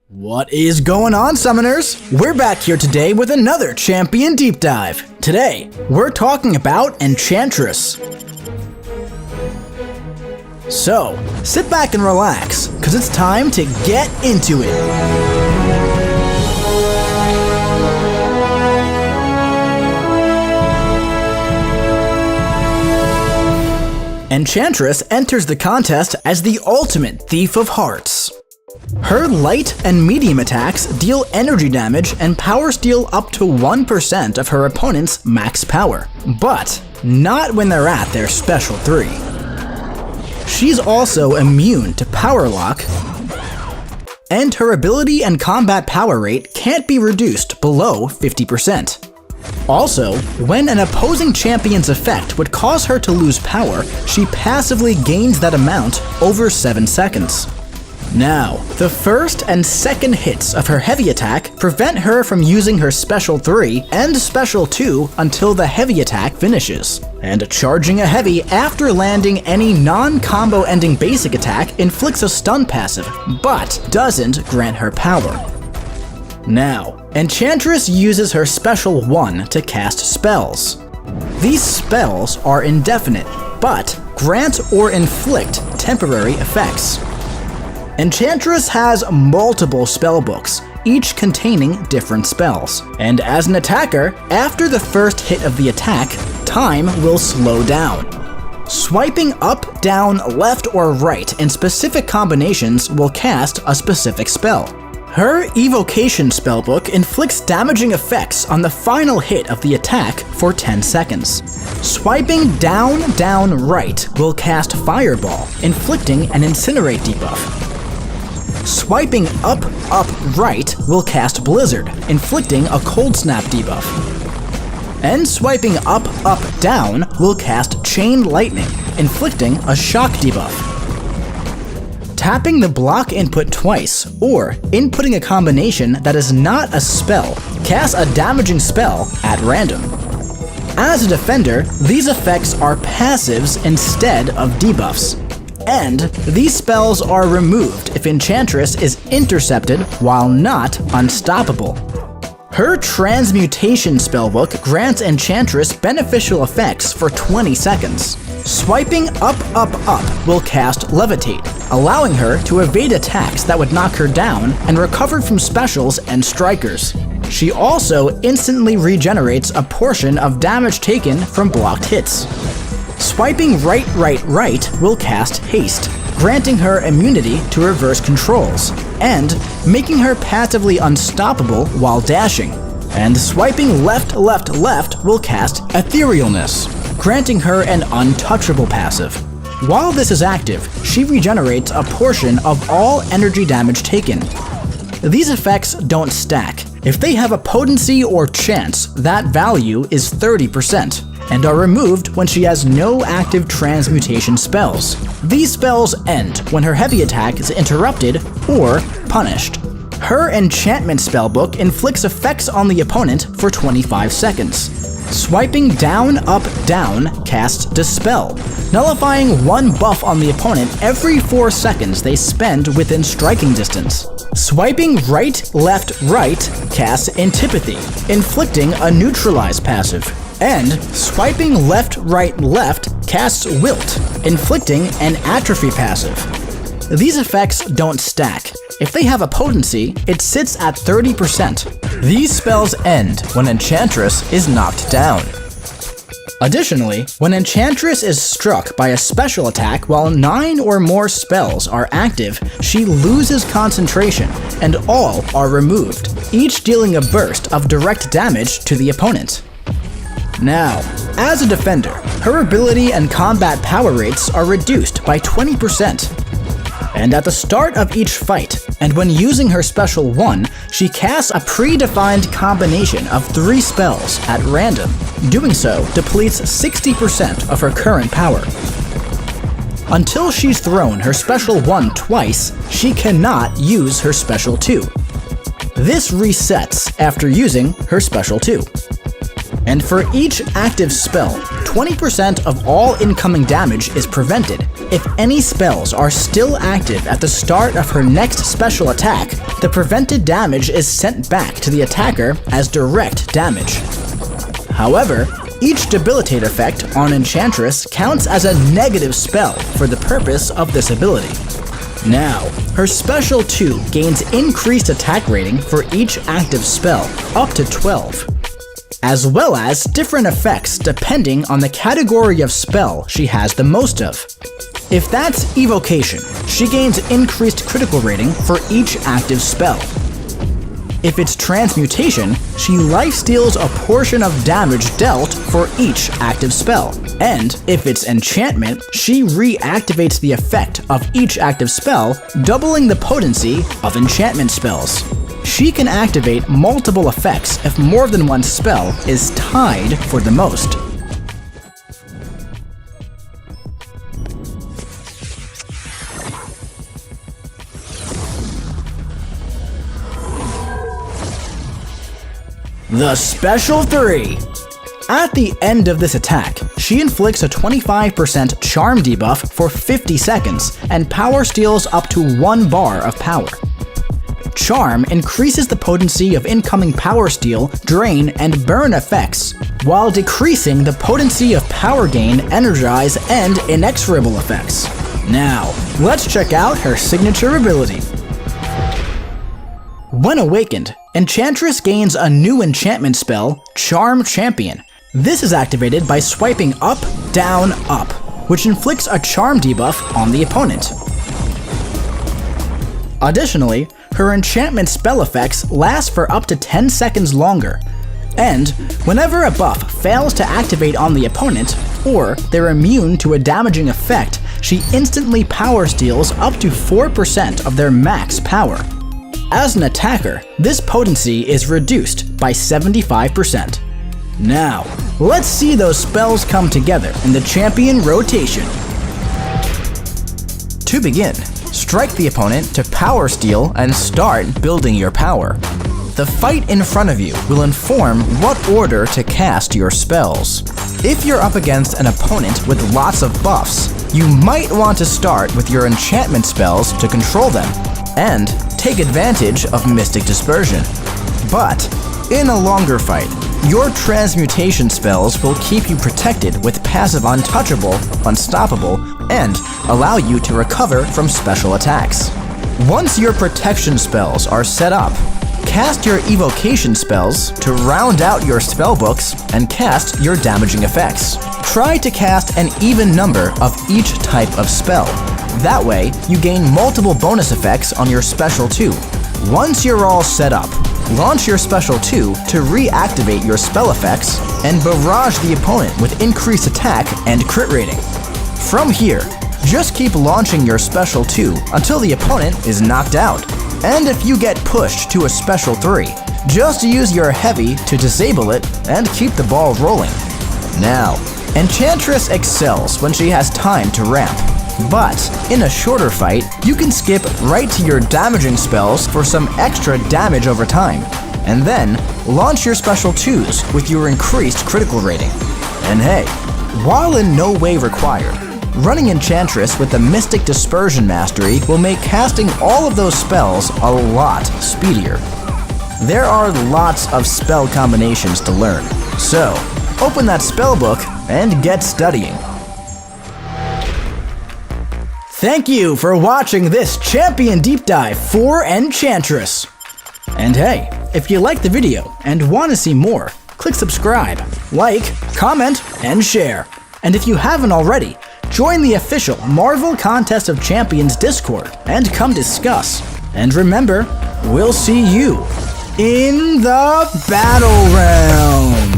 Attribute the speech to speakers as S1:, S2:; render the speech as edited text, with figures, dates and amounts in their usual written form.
S1: What is going on, Summoners? We're back here today with another Champion Deep Dive. Today, we're talking about Enchantress. So, sit back and relax, because it's time to get into it. Enchantress enters the contest as the ultimate thief of hearts. Her light and medium attacks deal energy damage and power steal up to 1% of her opponent's max power, but not when they're at their special 3. She's also immune to power lock, and her ability and combat power rate can't be reduced below 50%. Also, when an opposing champion's effect would cause her to lose power, she passively gains that amount over 7 seconds. Now, the first and second hits of her heavy attack prevent her from using her special 3 and special 2 until the heavy attack finishes, and charging a heavy after landing any non-combo ending basic attack inflicts a stun passive, but doesn't grant her power. Now, Enchantress uses her special 1 to cast spells. These spells are indefinite, but grant or inflict temporary effects. Enchantress has multiple spellbooks, each containing different spells. And as an attacker, after the first hit of the attack, time will slow down. Swiping up, down, left, or right in specific combinations will cast a specific spell. Her Evocation spellbook inflicts damaging effects on the final hit of the attack for 10 seconds. Swiping down, down, right will cast Fireball, inflicting an Incinerate debuff. Swiping up, up, right will cast Blizzard, inflicting a Cold Snap debuff. And swiping up, up, down will cast Chain Lightning, inflicting a Shock debuff. Tapping the block input twice, or inputting a combination that is not a spell, casts a damaging spell at random. As a defender, these effects are passives instead of debuffs. And these spells are removed if Enchantress is intercepted while not unstoppable. Her Transmutation spellbook grants Enchantress beneficial effects for 20 seconds. Swiping up, up, up will cast Levitate, allowing her to evade attacks that would knock her down and recover from specials and strikers. She also instantly regenerates a portion of damage taken from blocked hits. Swiping right, right, right will cast Haste, granting her immunity to reverse controls, and making her passively unstoppable while dashing. And swiping left, left, left will cast Etherealness, granting her an untouchable passive. While this is active, she regenerates a portion of all energy damage taken. These effects don't stack. If they have a potency or chance, that value is 30%. And are removed when she has no active transmutation spells. These spells end when her heavy attack is interrupted or punished. Her Enchantment spellbook inflicts effects on the opponent for 25 seconds. Swiping down, up, down casts Dispel, nullifying one buff on the opponent every 4 seconds they spend within striking distance. Swiping right, left, right casts Antipathy, inflicting a Neutralize passive. And swiping left, right, left casts Wilt, inflicting an Atrophy passive. These effects don't stack. If they have a potency, it sits at 30%. These spells end when Enchantress is knocked down. Additionally, when Enchantress is struck by a special attack while 9 or more spells are active, she loses concentration, and all are removed, each dealing a burst of direct damage to the opponent. Now, as a defender, her ability and combat power rates are reduced by 20%. And at the start of each fight, and when using her special 1, she casts a predefined combination of 3 spells at random. Doing so depletes 60% of her current power. Until she's thrown her special 1 twice, she cannot use her special 2. This resets after using her special 2. And for each active spell, 20% of all incoming damage is prevented. If any spells are still active at the start of her next special attack, the prevented damage is sent back to the attacker as direct damage. However, each debilitate effect on Enchantress counts as a negative spell for the purpose of this ability. Now, her Special 2 gains increased attack rating for each active spell, up to 12. As well as different effects depending on the category of spell she has the most of. If that's Evocation, she gains increased critical rating for each active spell. If it's Transmutation, she lifesteals a portion of damage dealt for each active spell. And if it's Enchantment, she reactivates the effect of each active spell, doubling the potency of enchantment spells. She can activate multiple effects if more than one spell is tied for the most. The Special 3. At the end of this attack, she inflicts a 25% charm debuff for 50 seconds and power steals up to 1 bar of power. Charm increases the potency of incoming power steal, drain, and burn effects, while decreasing the potency of power gain, energize, and inexorable effects. Now, let's check out her signature ability. When awakened, Enchantress gains a new enchantment spell, Charm Champion. This is activated by swiping up, down, up, which inflicts a charm debuff on the opponent. Additionally, her enchantment spell effects last for up to 10 seconds longer. And whenever a buff fails to activate on the opponent, or they're immune to a damaging effect, she instantly power steals up to 4% of their max power. As an attacker, this potency is reduced by 75%. Now, let's see those spells come together in the champion rotation. To begin, strike the opponent to power steal and start building your power. The fight in front of you will inform what order to cast your spells. If you're up against an opponent with lots of buffs, you might want to start with your enchantment spells to control them, and take advantage of Mystic Dispersion. But in a longer fight, your Transmutation spells will keep you protected with passive Untouchable, Unstoppable, and allow you to recover from special attacks. Once your protection spells are set up, cast your Evocation spells to round out your spellbooks and cast your damaging effects. Try to cast an even number of each type of spell. That way, you gain multiple bonus effects on your Special 2. Once you're all set up, launch your Special 2 to reactivate your spell effects and barrage the opponent with increased attack and crit rating. From here, just keep launching your Special 2 until the opponent is knocked out. And if you get pushed to a Special 3, just use your Heavy to disable it and keep the ball rolling. Now, Enchantress excels when she has time to ramp. But in a shorter fight, you can skip right to your damaging spells for some extra damage over time, and then launch your Special 2s with your increased critical rating. And hey, while in no way required, running Enchantress with the Mystic Dispersion mastery will make casting all of those spells a lot speedier. There are lots of spell combinations to learn, so open that spellbook and get studying. Thank you for watching this Champion Deep Dive for Enchantress. And hey, if you liked the video and want to see more, click subscribe, like, comment, and share. And if you haven't already, join the official Marvel Contest of Champions Discord and come discuss. And remember, we'll see you in the Battle Realm.